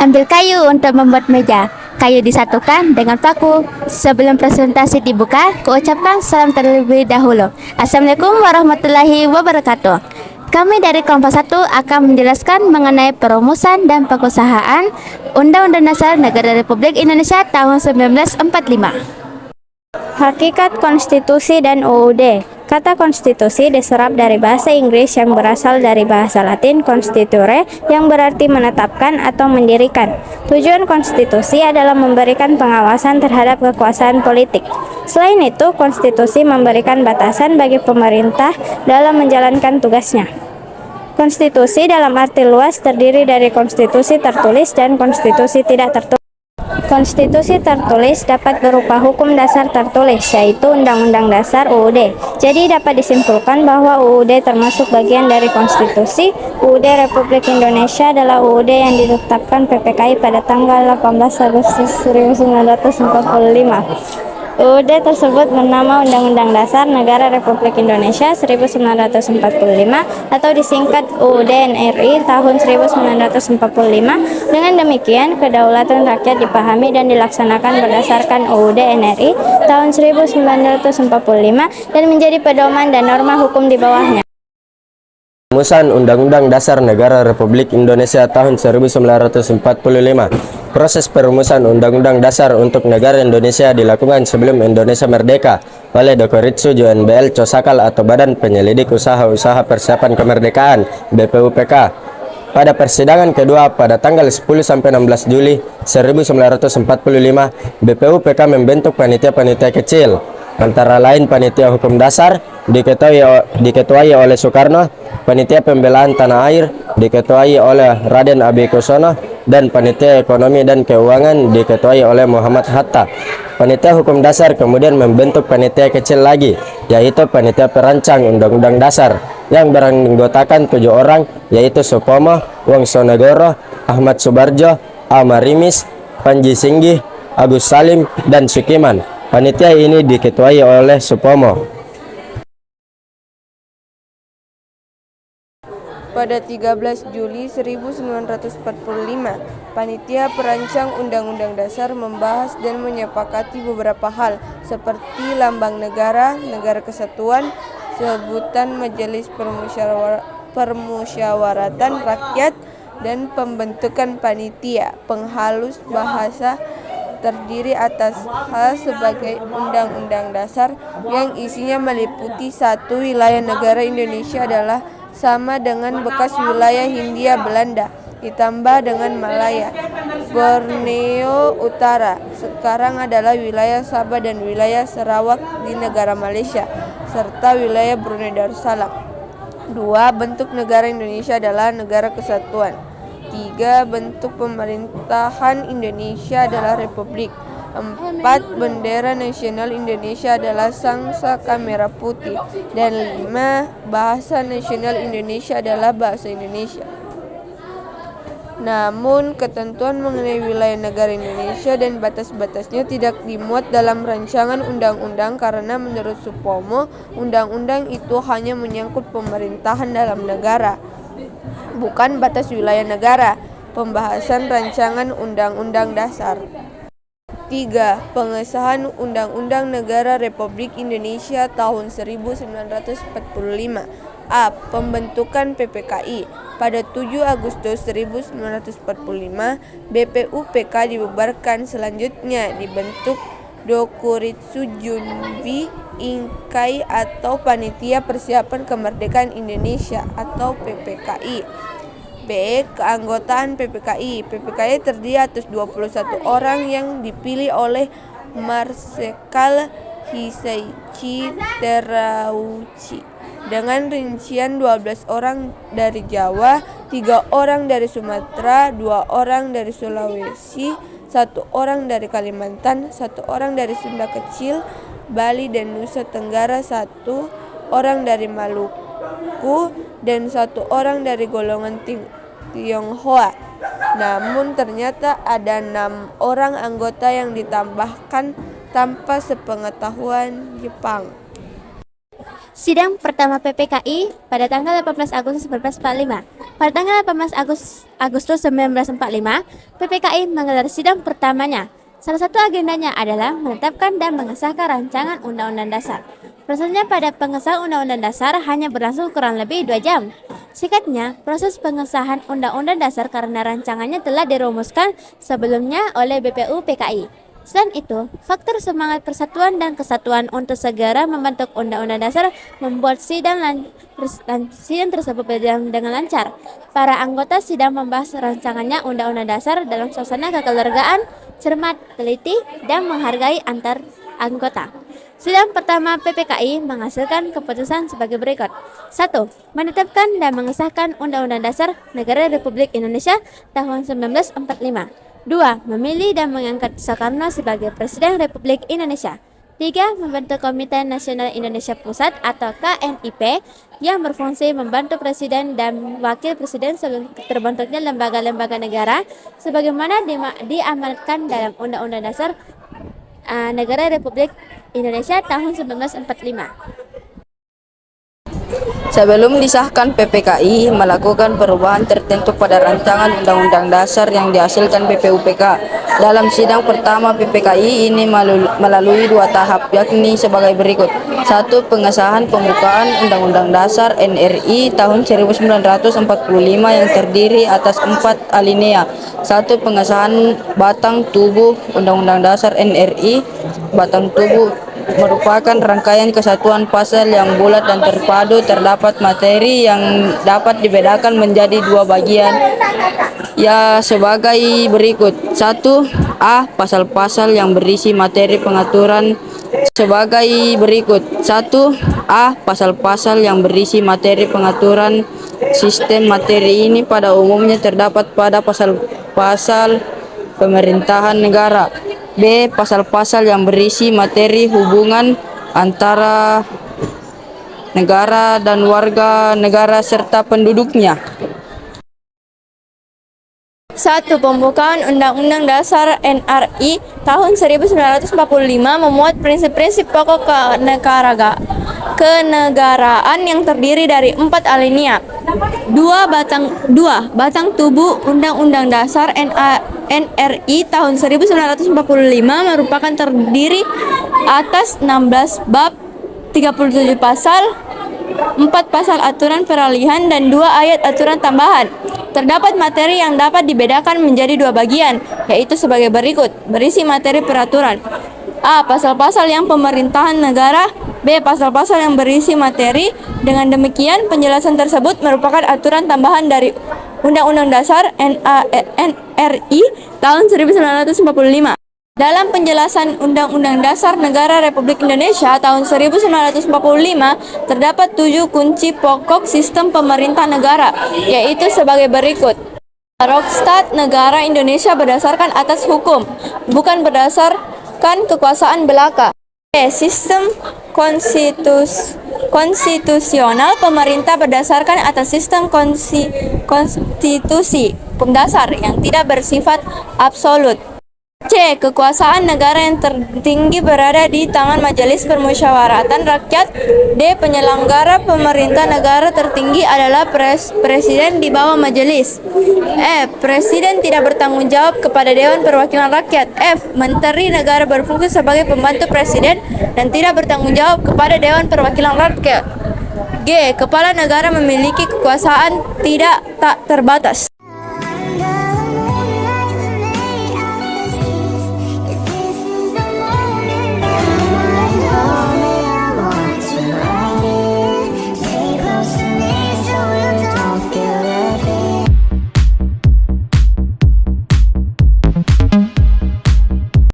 Ambil kayu untuk membuat meja. Kayu disatukan dengan paku. Sebelum presentasi dibuka, kuucapkan salam terlebih dahulu. Assalamualaikum warahmatullahi wabarakatuh. Kami dari kelompok 1 akan menjelaskan mengenai perumusan dan pengusahaan Undang-Undang Dasar Negara Republik Indonesia tahun 1945. Hakikat konstitusi dan UUD. Kata konstitusi diserap dari bahasa Inggris yang berasal dari bahasa Latin constituere yang berarti menetapkan atau mendirikan. Tujuan konstitusi adalah memberikan pengawasan terhadap kekuasaan politik. Selain itu, konstitusi memberikan batasan bagi pemerintah dalam menjalankan tugasnya. Konstitusi dalam arti luas terdiri dari konstitusi tertulis dan konstitusi tidak tertulis. Konstitusi tertulis dapat berupa hukum dasar tertulis, yaitu Undang-Undang Dasar UUD. Jadi dapat disimpulkan bahwa UUD termasuk bagian dari konstitusi. UUD Republik Indonesia adalah UUD yang ditetapkan PPKI pada tanggal 18 Agustus 1945. UUD tersebut bernama Undang-Undang Dasar Negara Republik Indonesia 1945 atau disingkat UUD NRI tahun 1945. Dengan demikian, kedaulatan rakyat dipahami dan dilaksanakan berdasarkan UUD NRI tahun 1945 dan menjadi pedoman dan norma hukum di bawahnya. Perumusan Undang-Undang Dasar Negara Republik Indonesia tahun 1945. Proses perumusan Undang-Undang Dasar untuk negara Indonesia dilakukan sebelum Indonesia merdeka oleh Dokoritsu JNBL Cosakal atau Badan Penyelidik Usaha-Usaha Persiapan Kemerdekaan (BPUPK). Pada persidangan kedua pada tanggal 10-16 Juli 1945, BPUPK membentuk panitia-panitia kecil, antara lain Panitia Hukum Dasar diketuai oleh Soekarno, Panitia Pembelaan Tanah Air diketuai oleh Raden Abi Kusono, dan Panitia Ekonomi dan Keuangan diketuai oleh Muhammad Hatta. Panitia Hukum Dasar kemudian membentuk panitia kecil lagi, yaitu Panitia Perancang Undang-Undang Dasar yang beranggotakan 7 orang, yaitu Supomo, Wongsonegoro, Ahmad Subarjo, Amarimis, Panji Singgih, Agus Salim, dan Sukiman. Panitia ini diketuai oleh Supomo. Pada 13 Juli 1945, Panitia Perancang Undang-Undang Dasar membahas dan menyepakati beberapa hal seperti lambang negara, negara kesatuan, sebutan Majelis Permusyawaratan Rakyat, dan pembentukan panitia penghalus bahasa terdiri atas hal sebagai Undang-Undang Dasar yang isinya meliputi 1. Wilayah negara Indonesia adalah sama dengan bekas wilayah Hindia Belanda ditambah dengan Malaya. Borneo Utara sekarang adalah wilayah Sabah dan wilayah Sarawak di negara Malaysia serta wilayah Brunei Darussalam. 2. Bentuk negara Indonesia adalah negara kesatuan. 3. Bentuk pemerintahan Indonesia adalah republik. 4. Bendera nasional Indonesia adalah sangsaka merah putih. Dan 5. Bahasa nasional Indonesia adalah bahasa Indonesia. Namun, ketentuan mengenai wilayah negara Indonesia dan batas-batasnya tidak dimuat dalam rancangan undang-undang karena menurut Supomo, undang-undang itu hanya menyangkut pemerintahan dalam negara, bukan batas wilayah negara. Pembahasan rancangan Undang-Undang Dasar. 3. Pengesahan Undang-Undang Negara Republik Indonesia tahun 1945. A. Pembentukan PPKI. Pada 7 Agustus 1945, BPUPK dibubarkan. Selanjutnya dibentuk Dokuritsu Junbi Inkai atau Panitia Persiapan Kemerdekaan Indonesia atau PPKI. B. Keanggotaan PPKI. PPKI terdiri atas 21 orang yang dipilih oleh Marsekal Hisaichi Terauchi dengan rincian 12 orang dari Jawa, 3 orang dari Sumatera, 2 orang dari Sulawesi, 1 orang dari Kalimantan, 1 orang dari Sunda Kecil, Bali dan Nusa Tenggara, 1 orang dari Maluku, dan 1 orang dari golongan Tionghoa. Namun ternyata ada 6 orang anggota yang ditambahkan tanpa sepengetahuan Jepang. Sidang pertama PPKI pada tanggal 18 Agustus 1945. Pada tanggal 18 Agustus 1945, PPKI menggelar sidang pertamanya. Salah satu agendanya adalah menetapkan dan mengesahkan rancangan Undang-Undang Dasar. Prosesnya pada pengesahan Undang-Undang Dasar hanya berlangsung kurang lebih 2 jam. Singkatnya, proses pengesahan Undang-Undang Dasar karena rancangannya telah dirumuskan sebelumnya oleh BPU PKI. Selain itu, faktor semangat persatuan dan kesatuan untuk segera membentuk Undang-Undang Dasar membuat sidang tersebut berjalan dengan lancar. Para anggota sidang membahas rancangannya Undang-Undang Dasar dalam suasana kekeluargaan, cermat, teliti, dan menghargai antar anggota. Sidang pertama PPKI menghasilkan keputusan sebagai berikut. 1. Menetapkan dan mengesahkan Undang-Undang Dasar Negara Republik Indonesia tahun 1945. 2. Memilih dan mengangkat Soekarno sebagai Presiden Republik Indonesia. 3. Membentuk Komite Nasional Indonesia Pusat atau KNIP yang berfungsi membantu Presiden dan Wakil Presiden sebelum terbentuknya lembaga-lembaga negara sebagaimana diamanatkan dalam Undang-Undang Dasar Negara Republik Indonesia tahun 1945. Sebelum disahkan PPKI melakukan perubahan tertentu pada rancangan Undang-Undang Dasar yang dihasilkan BPUPK. Dalam sidang pertama PPKI ini melalui 2 tahap, yakni sebagai berikut. 1. Pengesahan pembukaan Undang-Undang Dasar NRI tahun 1945 yang terdiri atas 4 alinea. 1. Pengesahan batang tubuh Undang-Undang Dasar NRI. Batang tubuh merupakan rangkaian kesatuan pasal yang bulat dan terpadu. Terdapat materi yang dapat dibedakan menjadi 2 bagian ya sebagai berikut. 1. Pasal-pasal yang berisi materi pengaturan sebagai berikut. 1. Pasal-pasal yang berisi materi pengaturan sistem. Materi ini pada umumnya terdapat pada pasal-pasal pemerintahan negara. B. Pasal-pasal yang berisi materi hubungan antara negara dan warga negara serta penduduknya. 1. Pembukaan Undang-Undang Dasar NRI tahun 1945 memuat prinsip-prinsip pokok kenegaraan yang terdiri dari 4 alinea. 2. Batang tubuh Undang-Undang Dasar NRI tahun 1945 merupakan terdiri atas 16 bab, 37 pasal, 4 pasal aturan peralihan, dan 2 ayat aturan tambahan. Terdapat materi yang dapat dibedakan menjadi 2 bagian, yaitu sebagai berikut. Berisi materi peraturan. A. Pasal-pasal yang pemerintahan negara. B. Pasal-pasal yang berisi materi. Dengan demikian, penjelasan tersebut merupakan aturan tambahan dari Undang-Undang Dasar NRI tahun 1945. Dalam penjelasan Undang-Undang Dasar Negara Republik Indonesia tahun 1945, terdapat 7 kunci pokok sistem pemerintah negara, yaitu sebagai berikut. Rokstat negara Indonesia berdasarkan atas hukum, bukan berdasarkan kekuasaan belaka. Sistem konstitusional pemerintah berdasarkan atas sistem konstitusi dasar yang tidak bersifat absolut. C. Kekuasaan negara yang tertinggi berada di tangan Majelis Permusyawaratan Rakyat. D. Penyelenggara pemerintah negara tertinggi adalah Presiden di bawah Majelis. E. Presiden tidak bertanggung jawab kepada Dewan Perwakilan Rakyat. F. Menteri negara berfungsi sebagai pembantu Presiden dan tidak bertanggung jawab kepada Dewan Perwakilan Rakyat. G. Kepala negara memiliki kekuasaan tak terbatas.